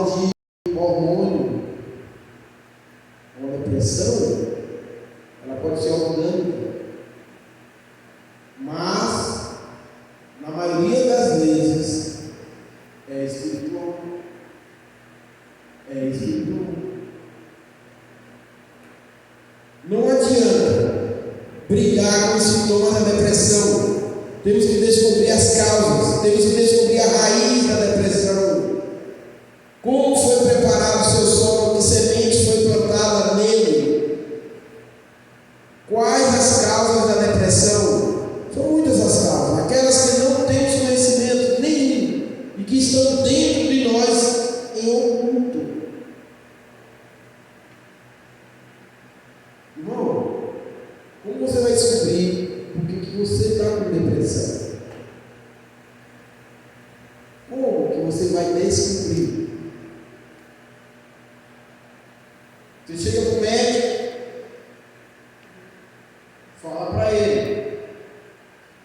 forma de hormônio. Uma depressão, ela pode ser orgânica, mas, na maioria das vezes, é espiritual. É espiritual. Não adianta brigar com os sintomas da depressão. Temos que descobrir as causas, temos que descobrir a raiz da depressão. Como foi preparado o seu solo, que semente foi plantada nele? Quais as causas da depressão? São muitas as causas, aquelas que não temos conhecimento nenhum e que estão dentro de nós em oculto. Irmão, como você vai descobrir por que você está com depressão? Como que você vai descobrir? Você chega para o médico, fala para ele: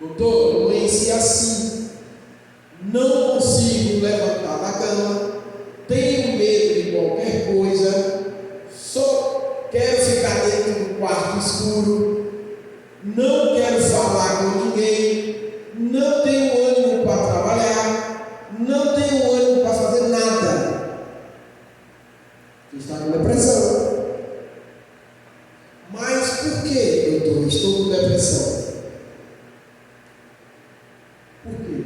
doutor, eu amanheci assim, não consigo levantar da cama, tenho medo de qualquer coisa, só quero ficar dentro do quarto escuro, não quero falar com ninguém, não tenho ânimo para trabalhar, não tenho ânimo para fazer nada. Você está com depressão. Mas por que, doutor, estou com depressão? Por quê?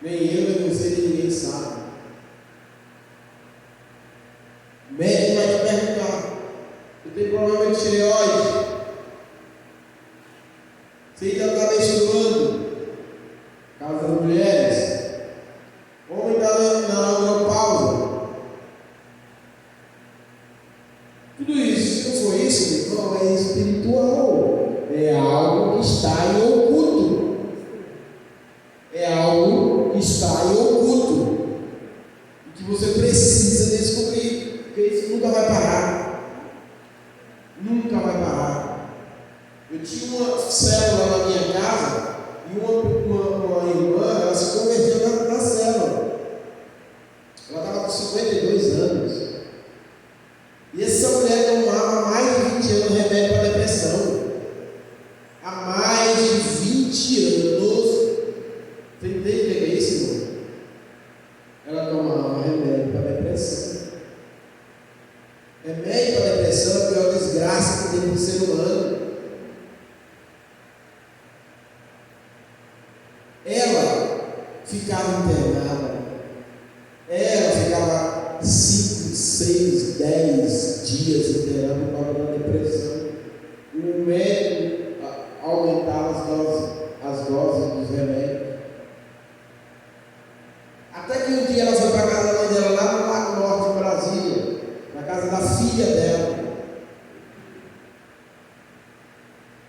Nem eu, nem você, nem ninguém sabe. O médico vai te perguntar: você tem problema de tireoide? Você ainda está menstruando? Caso das mulheres. Homem está na menopausa. Tudo isso, se não for isso, não é espiritual. É algo que está em oculto. É algo que está em oculto. E que você precisa descobrir. Porque isso nunca vai parar. Nunca vai parar. Eu tinha uma célula na minha casa e uma irmã, ela se converteu na célula. Ela estava com 52 anos. E essa mulher tomava há mais de 20 anos remédio para depressão. Há mais de 20 anos. Você entende o que é isso, irmão? Ela tomava remédio para depressão. Remédio para depressão é a pior desgraça que tem no ser humano. Ela ficava internada. Ela ficava 5, 6, 10 dias internada por causa da depressão. E o médico aumentava as doses dos remédios. Até que um dia ela foi para a casa da mãe dela, lá no Lago Norte, em Brasília, na casa da filha dela.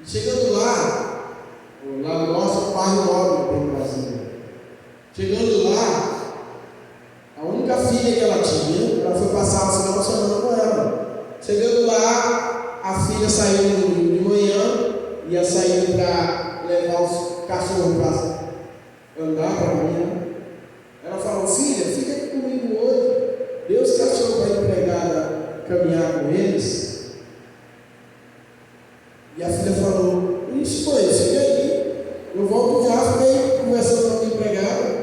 E chegando lá no Norte, o bairro Nobre, em Brasília. Chegando lá, a única filha que ela tinha, ela foi passar o final de semana com ela. Chegando lá, a filha saiu no domingo de manhã, ia sair para levar os cachorros para andar para amanhã. Ela falou: filha, fica aqui comigo hoje. Dê os cachorros para a empregada caminhar com eles. E a filha falou: isso, mãe, fica aí. Eu volto já, fiquei conversando com a empregada.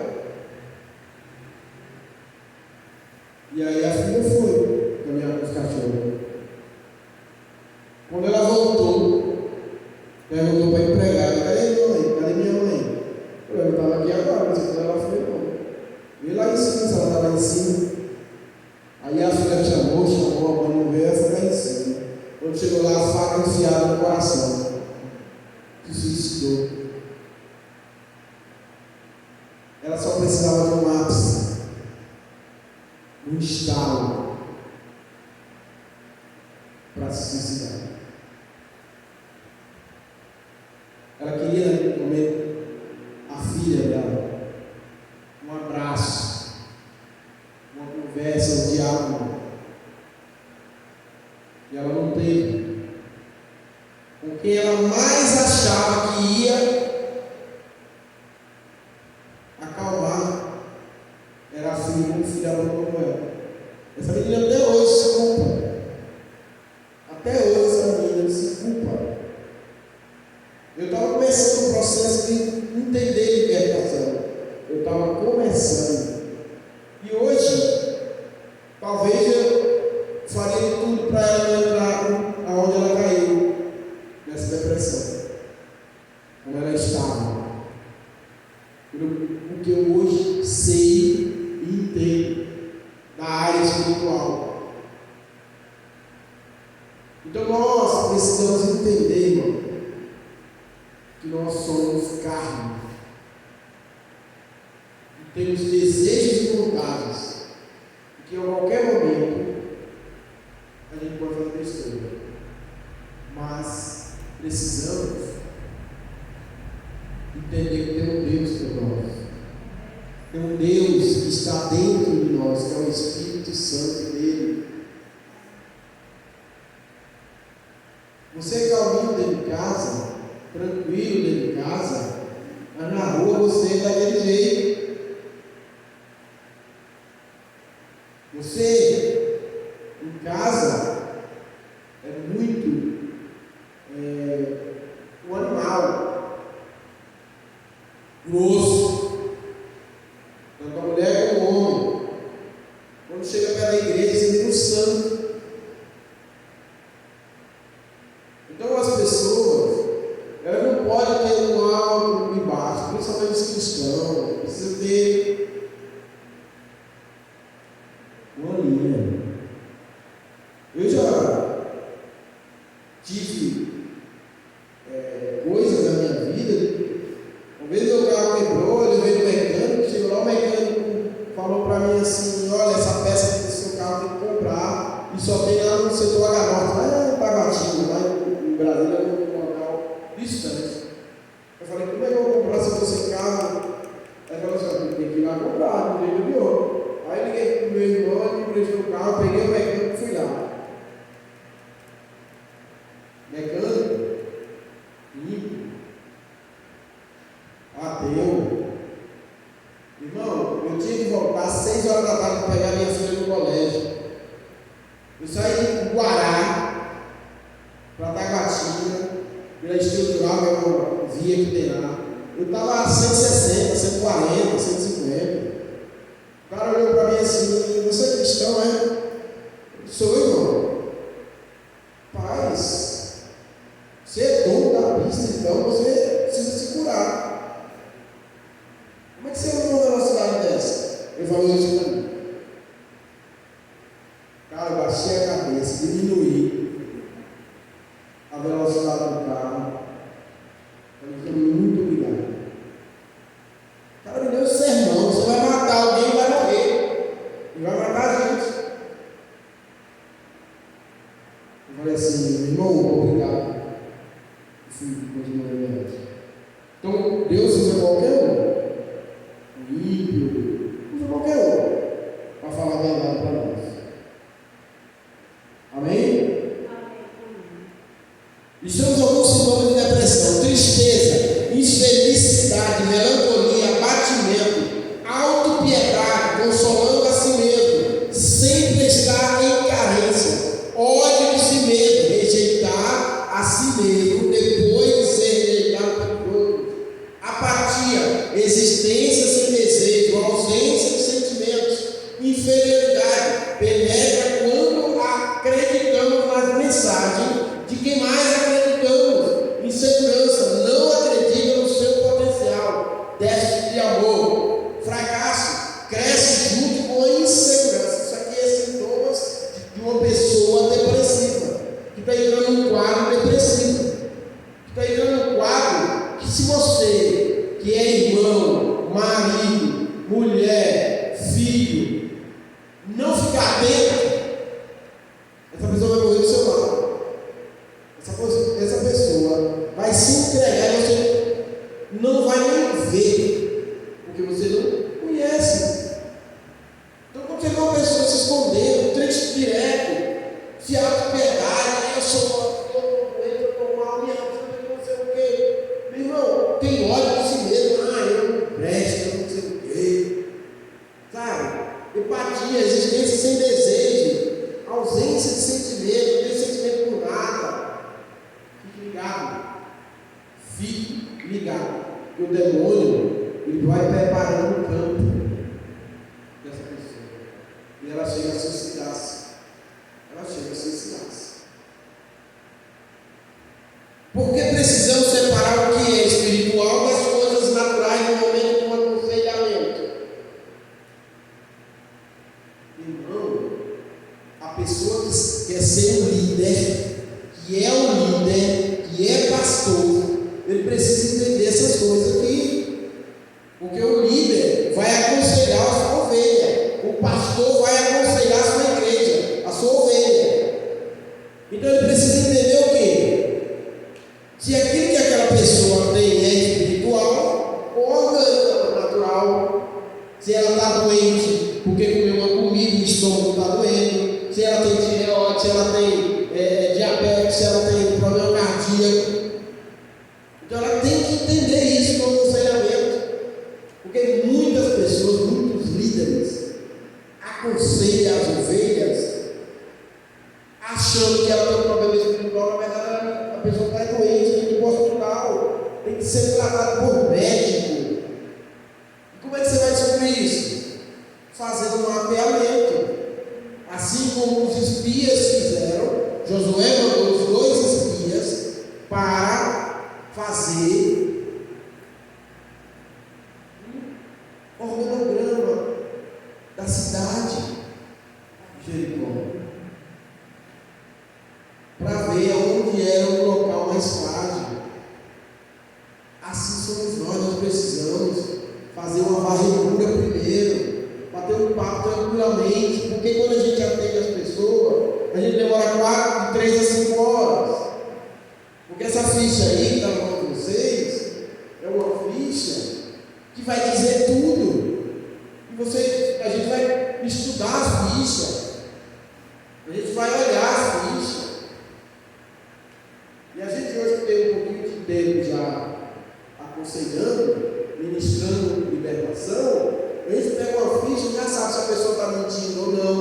E aí a filha foi caminhar com os cachorros. Quando ela voltou, perguntou para a empregada: cadê minha mãe? Cadê minha mãe? Eu estava aqui agora, mas ela foi não. Vê lá em cima, se ela estava em cima. Aí a filha chamou, a mãe não veio, ela foi lá em cima. Quando chegou lá, a faca enfiada no coração. Se suicidou. Ela só precisava de um ápice, um estalo, para se suicidar. Ela queria, naquele momento, a filha dela, um abraço, uma conversa, um diálogo. E ela não teve. Com quem ela mais achava que ia acalmar era filho, o filho abandonou ela. Essa menina até hoje se culpa. Até hoje essa menina se culpa. Eu estava começando o processo de entender libertação. Eu estava começando. E hoje, talvez eu faria tudo para ela entrar aonde ela caiu, nessa depressão. Como ela estava. Porque eu hoje sei e entendo da área espiritual. Então nós precisamos entender, irmão, que nós somos carne. E temos desejos e vontades. E que a qualquer momento a gente pode fazer besteira. Mas precisamos entender que tem um Deus por nós. Tem um Deus que está dentro de nós, que é o Espírito Santo dele. Você calminho dentro de casa, tranquilo dentro de casa, mas na rua você está daquele jeito. Você, em casa, é muito um animal, grosso, tanto a mulher como o homem. Quando chega perto da igreja, você vira um santo. Então as pessoas, elas não podem ter um alto e baixo, principalmente os cristãos, precisa ter uma linha. Eu já tive coisas na minha vida. Uma vez meu carro quebrou, eu levei no mecânico, chegou lá, o mecânico falou para mim assim: olha, essa peça do seu carro tem que comprar, e só tem lá no setor H-Norte, lá em Taguatinga, lá em Brasília, num local distante. Eu falei: como é que eu vou comprar se eu estou sem carro? Aí ele falou assim: tem que ir lá comprar, não tem jeito nenhum. Aí eu liguei pro meu irmão, ele me prestou o carro, peguei o mecânico e fui lá. Mecânico, limpo, ateu. Irmão, eu tinha que voltar às 6 horas da tarde para pegar minha filha no colégio. Eu saí do Guará para Taguatinga, pela estrutural que eu via que tem lá. Eu estava a 160, 140, 150. O cara olhou para mim assim: você é cristão, é? Sou, irmão. Paz, você é dono da pista, então você precisa se curar. Como é que você anda numa velocidade dessa? Ele falou isso para mim. Cara, eu baixei a cabeça, diminuí a velocidade do carro. Eu falei: muito obrigado. O cara me deu um sermão: você vai matar alguém e vai morrer. E vai matar a gente. Eu falei assim: irmão, obrigado. Fui continuando. Então, Deus usa qualquer um, ímpio, usa qualquer um, para falar a verdade para nós. Amém? Estamos alguns sintomas de depressão: tristeza, infelicidade, melancolia, abatimento, autopiedade, consolando a si mesmo, sempre estar em carência, ódio de si mesmo, rejeitar a si mesmo depois de ser rejeitado por outros, apatia, existência sem desejo, ausência de sentimentos, inferioridade, penetra quando acreditamos nas mensagens de quem mais acreditamos, insegurança, não acredita no seu potencial, déficit de amor, fracasso, cresce junto com a insegurança. Isso aqui é sintomas de uma pessoa depressiva, que está entrando num quadro depressivo, que está entrando num quadro que, se você, que é irmão, marido, mulher, filho, não ficar atento, essa pessoa vai morrer do seu lado. Essa pessoa vai se entregar e você não vai nem ver, porque você não conhece. Então, quando você vê uma pessoa se escondendo, triste direto, se auto-piedade, eu estou mal, minha vida, não sei o quê. Meu irmão, tem ódio de si mesmo: eu não presto, eu não sei o quê. Sabe? empatia, existência sem desejo, ausência de sentimento, não tem sentimento por nada. Fique ligado. Fique ligado. E o demônio, ele vai preparando o campo dessa pessoa. E ela chega a suicidar-se. Porque precisamos separar o que é espiritual das coisas naturais no momento do aconselhamento. Irmão, a pessoa que quer ser um líder, que é um líder, que é pastor, ele precisa entender essas coisas aqui. Porque o líder vai aconselhar a sua ovelha, o pastor vai aconselhar a sua igreja, a sua ovelha. Então ele precisa entender o quê? Se aquilo que aquela pessoa tem é espiritual ou orgânico, natural. Se ela está doente porque comeu uma comida e o estômago está doendo. Se ela tem tireoide, se ela tem diabetes, se ela tem problema cardíaco. Então ela tem que entender isso no aconselhamento. Porque muitas pessoas, muitos líderes, aconselham as ovelhas achando que ela tem um problema espiritual. Na verdade, a pessoa está doente, tem que ir para o hospital, tem que ser tratada por médico. E como é que você vai descobrir isso? Fazendo um mapeamento. Assim como os espias fizeram, Josué mandou os 2 espias para fazer um organograma da cidade de Jericó, para ver onde era o local mais frágil. Assim somos nós precisamos fazer uma varredura primeiro, bater um papo tranquilamente, porque quando a gente atende as pessoas, a gente demora 3 a 5 horas, porque essa ficha aí que está na mão de vocês é uma ficha que vai dizer tudo, e a gente vai estudar as fichas, a gente vai olhar as fichas. E a gente hoje tem um pouquinho de tempo já aconselhando, ministrando libertação. A gente pega uma ficha e já sabe se a pessoa está mentindo ou não.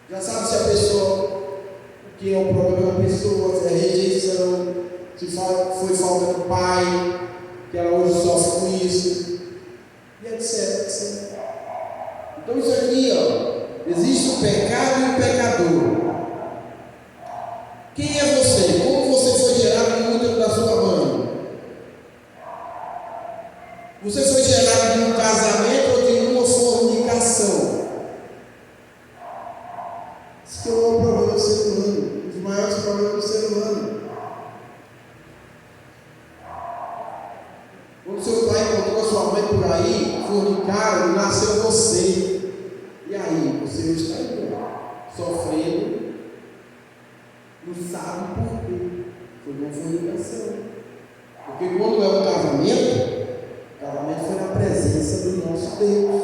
Já sabe se a pessoa, o que é o problema da pessoa, se é rejeição, se foi falta do pai, que ela hoje sofre com isso, e etc. Então isso aqui, existe o pecado e o pecador. Quem é você? Como você foi gerado no útero da sua mãe? Você foi gerado de um casamento ou de uma fornicação? Isso que é o maior problema do ser humano, um dos maiores problemas do ser humano. Quando seu pai encontrou a sua mãe por aí, fornicaram, e nasceu você. E aí, você hoje está aí, sofrendo. Não sabe por quê. Foi uma fornicação. Porque quando é um casamento, o casamento foi na presença do nosso Deus.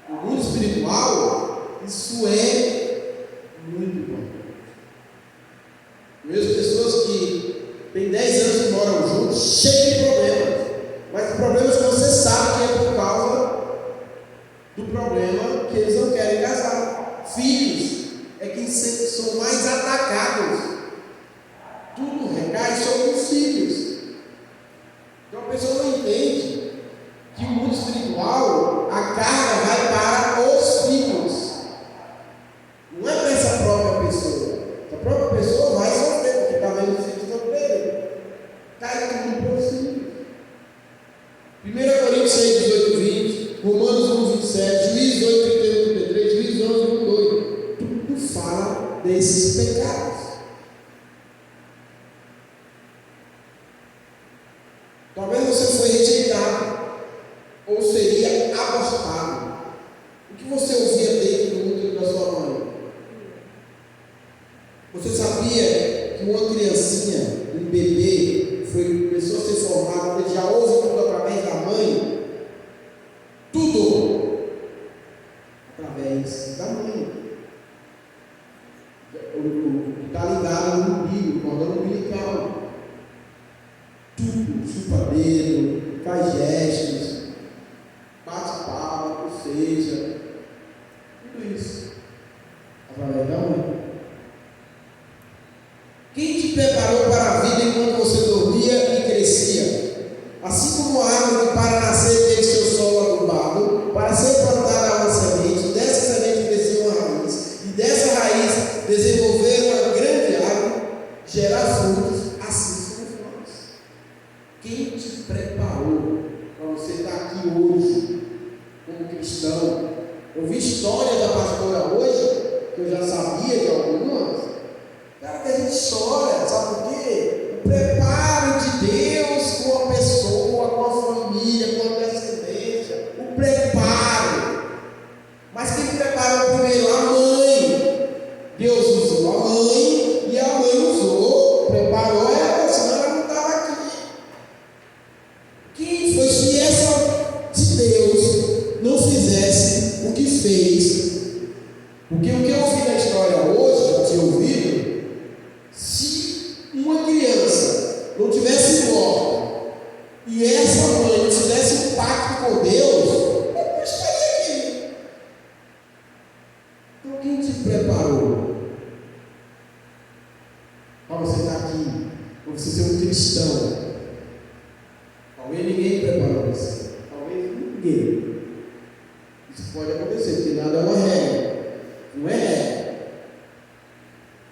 No mundo espiritual, isso é muito bom. Eu vejo pessoas que têm 10 anos que moram juntos, cheios de problemas. Mas problemas que você sabe que é por causa do problema que eles não querem casar. Filhos é quem são mais atacados. Tudo recai sobre os filhos. Então a pessoa não entende que o mundo espiritual, a carga vai para os filhos. Não é para essa própria pessoa. A própria pessoa vai sofrer, porque está vendo os filhos sofrerem. Cai tudo para os filhos. 1 Coríntios 6, 18, 20, Romanos 1, 27, Juízes 8, 31, 33, Juízes 11, 1, 2. Tudo fala desses pecados. Talvez você foi rejeitado ou seria abortado. O que você ouvia dentro do útero da sua mãe? Você sabia que uma criancinha, um bebê, começou a ser formado, ele já ouve tudo através da mãe? Tudo através da mãe. Está ligado no umbigo, cordão umbilical. Tudo, chupa dedo, faz gestos, bate seja. Tudo isso. Através da mãe. Quem te preparou para a vida enquanto você dormia e crescia? Assim como a árvore para nascer teve seu solo adubado, para ser plantada uma semente, dessa semente crescer uma raiz, e dessa raiz desenvolver uma grande árvore, gerar frutos, assim somos nós. Quem te preparou para você estar aqui hoje, como cristão? Eu vi história da pastora hoje, que eu já sabia de algumas. Cara, que a gente chora, sabe por quê? O preparo de Deus com a pessoa, com a família, com a descendência. O preparo. Mas quem preparou primeiro? A mãe. Deus usou a mãe e a mãe usou, preparou ela, senão ela não estava aqui. Quem foi se essa de Deus não fizesse o que fez? Porque o que eu vi na história hoje, já tinha ouvido, se uma criança não tivesse morta e essa mãe não fizesse um pacto com Deus, não estaria aqui. Então quem te preparou para você estar aqui, para você ser um cristão? Talvez ninguém preparou você. Talvez ninguém. Isso pode acontecer, porque nada é uma regra. Não é regra.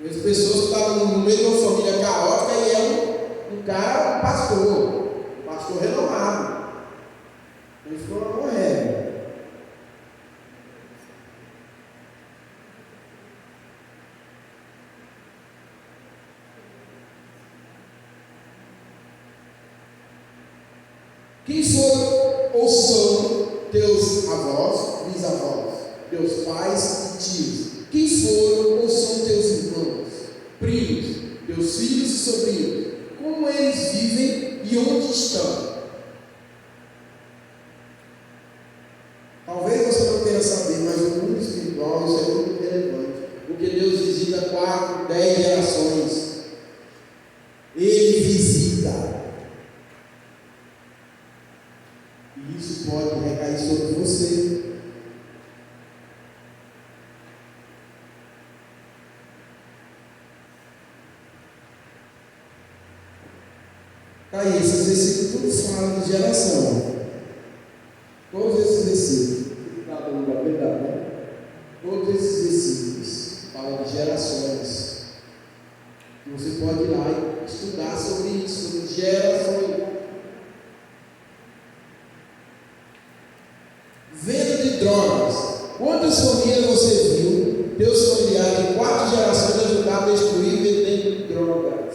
As pessoas que estavam no meio de uma família caótica e eram um cara, um pastor renomado. Eles foram uma regra. Quem foram ou são teus avós, bisavós, teus pais e tios? Quem foram ou são teus irmãos, primos, teus filhos e sobrinhos? Como eles vivem e onde estão? Talvez você não queira saber, mas no mundo espiritual isso é muito relevante. Porque Deus visita 4, 10 gerações. Ele visita. E isso pode recair sobre você. Aí, esses versículos tudo falam de geração. Todos esses versículos, todos esses versículos falam de gerações. E você pode ir lá e estudar sobre isso, sobre gerações. Venda de drogas. Quantas famílias você viu, teus familiares em 4 gerações ajudaram a destruir vendendo drogas?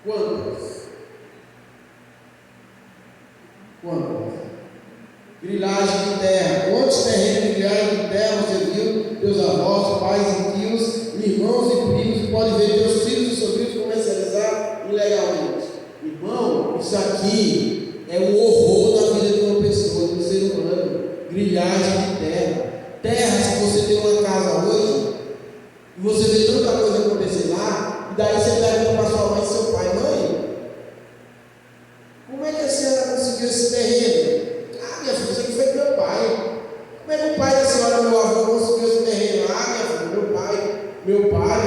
Quantas? Grilagem de terra. Quantos terrenos de grilagem de terra você viu? Teus avós, pais e tios, irmãos e primos, podem ver teus filhos e sobrinhos comercializar ilegalmente. Irmão, isso aqui é um horror na vida de uma pessoa, de um ser humano. Grilagem de terra. Terra, se você tem uma casa hoje, e você vê tanta coisa acontecer lá, e daí você pergunta para sua mãe e seu pai: mãe, como é que a senhora conseguiu esse terreno? Ah, minha filha, isso aqui foi do meu pai. Como é que o pai da senhora, meu avô, conseguiu esse terreno? Ah, minha filha,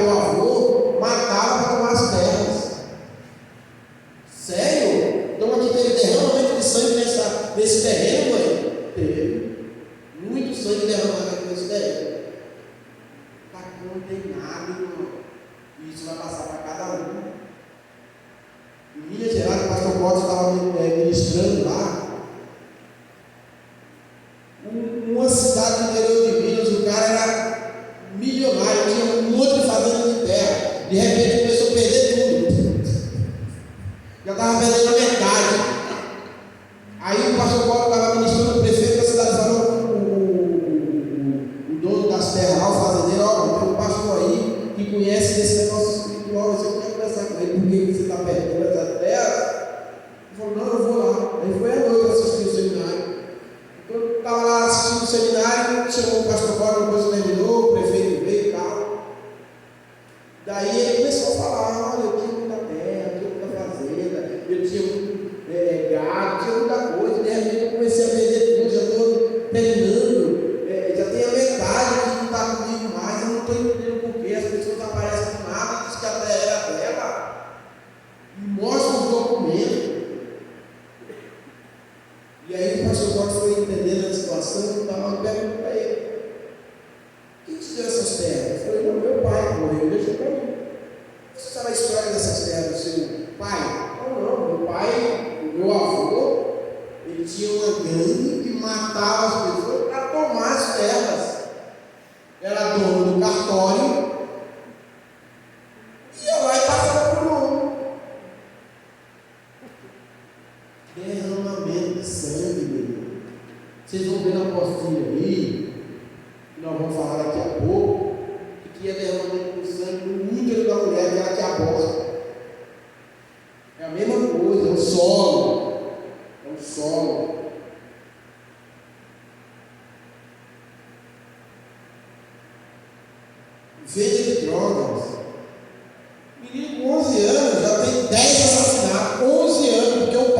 meu avô, matava para tomar as terras. Sério? Então aqui teve derramamento de sangue nesse terreno, mãe? Teve. Muito sangue derramado aqui nesse terreno. Está condenado, irmão. E isso vai passar para cada um. Em Minas Gerais, o pastor Bote estava ministrando lá. Uma cidade do interior de Minas, o cara era milionário, tinha um monte de fazenda de terra. De repente começou a perder tudo. Já estava perdendo a metade. Aí o pastor Bote estava ministrando, o prefeito da cidade falou, o dono das terras lá, o fazendeiro: ó, tem um pastor aí que conhece desse negócio espiritual, você quer conversar com ele, porque você está perdendo essas terras? Ele falou: não, eu vou lá. Aí foi à noite assistir o seminário. Quando estava lá assistindo o seminário, chamou o pastor Paulo, depois terminou, o prefeito veio e tal. Daí ele começou a falar: olha, eu tinha muita terra, eu tinha muita fazenda, eu tinha muito gado, tinha muita coisa. De repente eu comecei a vender tudo, já estou terminando. pastor Jorge foi entendendo a situação, eu estava perguntando para ele: quem te deu essas terras? Eu falei: não, meu pai morreu, deixou para mim. Você sabe a história dessas terras do seu pai? Não, meu pai, o meu avô, ele tinha uma gangue que matava as pessoas para tomar as terras. Era dono do cartório, ia lá e passava para o mundo. Derramamento de sangue, meu irmão. Vocês vão ver na apostila aí, que nós vamos falar daqui a pouco, que é derramamento de sangue no útero da mulher que ela te aborta. É a mesma coisa, é o solo. É o solo. Venda de drogas. Menino com 11 anos já tem 10 assassinatos. 11 anos, porque o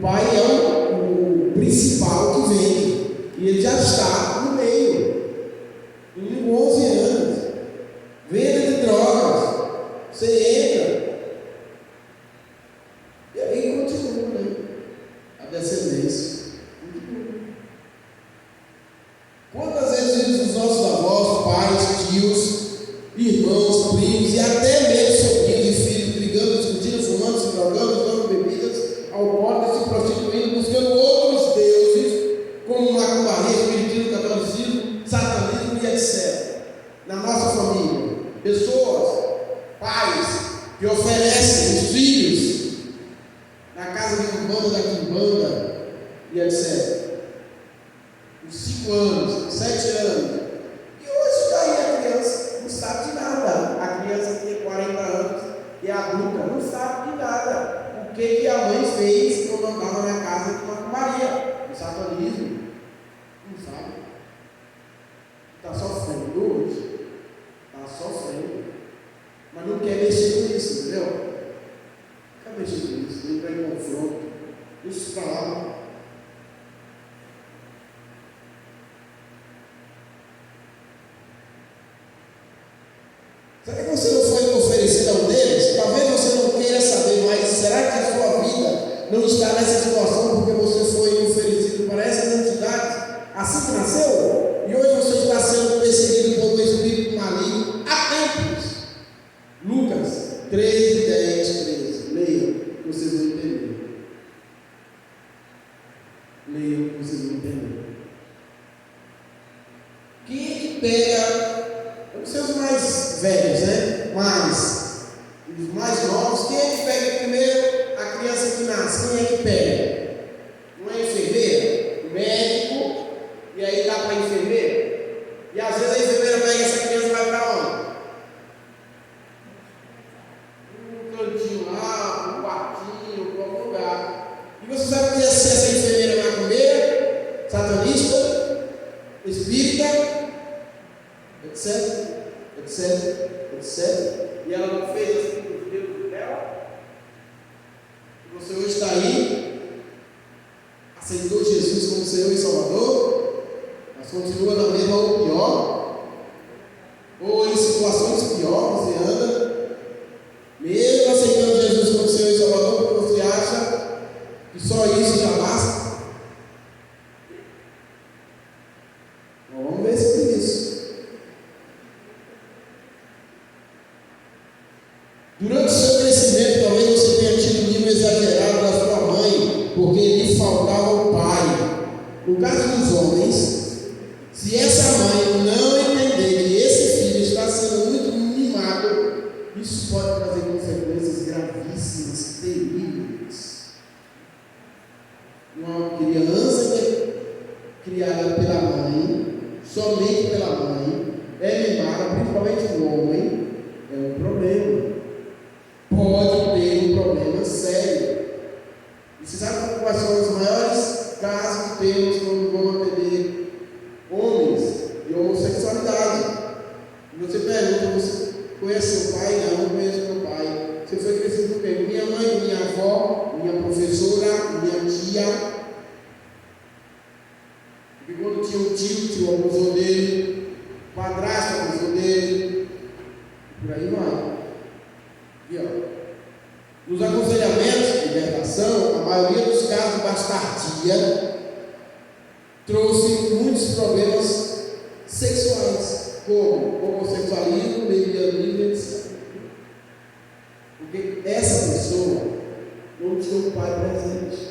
pai é o principal que vende. E ele já está no meio. Menino com 11 anos. Venda de drogas. Você entra. E aí continua, né? A descendência. Quantas vezes os nossos avós, pais, tios, irmãos, primos e até mesmo sobrinhos e filhos brigando, discutindo, fumando, se drogando, usando bebidas alcoólicas, se prostituindo, buscando outros deuses, como macumbaria, espiritismo, catolicismo, satanismo e etc. Na nossa família, pessoas, pais, que oferecem os filhos na casa de quimbanda, da quimbanda e etc. Uns 5 anos, 7 anos. E hoje está aí a criança, não sabe de nada. A criança que tem 40 anos e é adulta, não sabe de nada. O que a mãe fez quando andava na casa de macumbaria, do satanismo? Não sabe. Está sofrendo hoje. Está sofrendo. Mas não quer mexer com isso, entendeu? Não quer mexer com isso, não quer confronto. Isso para lá. Será que você não foi oferecido a um deles? Talvez você não queira saber, mas será que a sua vida não está nessa situação porque você foi oferecido para essas entidades assim que nasceu? E hoje você está sendo perseguido por um espírito maligno há tempos. Lucas 13, 10, 13. Leiam, vocês vão entender. Leiam, vocês vão entender. Quem é que pega? Os seus mais velhos, né? Mas os mais novos, quem é que pega primeiro a criança que nasce? Quem é que pega? Não é a enfermeira? O médico, e aí dá para a enfermeira? E às vezes a enfermeira pega essa criança e vai para onde? Um cantinho lá, um quartinho, qualquer lugar. E você sabe que se essa enfermeira vai comer? Satanista? Espírita? Etc. Etc. Etc. E ela não fez assim com os dedos dela. E você hoje está aí, aceitou Jesus como Senhor e Salvador, mas continua na mesma ou pior, ou em situações piores você anda, mesmo aceitando Jesus como Senhor e Salvador, porque você acha que só isso já basta. Vamos ver sobre isso. Durante o seu crescimento, talvez você tenha tido um nível exagerado da sua mãe, porque lhe faltava o pai. No caso dos homens, se essa mãe não entender que esse filho está sendo muito mimado, isso pode trazer consequências gravíssimas, terríveis. Uma criança que é criada pela mãe, somente pela mãe, é mimada, principalmente o homem, é um problema. Pode ter um problema sério. E você sabe quais são os maiores casos que temos quando vamos atender homens de homossexualidade? E você pergunta: você conhece seu pai? Não, não conheço meu pai. Você foi crescido com quem? Minha mãe, minha avó, minha professora, minha tia. Porque quando tinha um tio abusou dele, o padrasto abusou dele, por aí vai. Aqui, ó. Nos aconselhamentos, libertação, a maioria dos casos de bastardia trouxe muitos problemas sexuais, como homossexualismo, lesbianismo, etc. Porque essa pessoa não tinha um pai presente.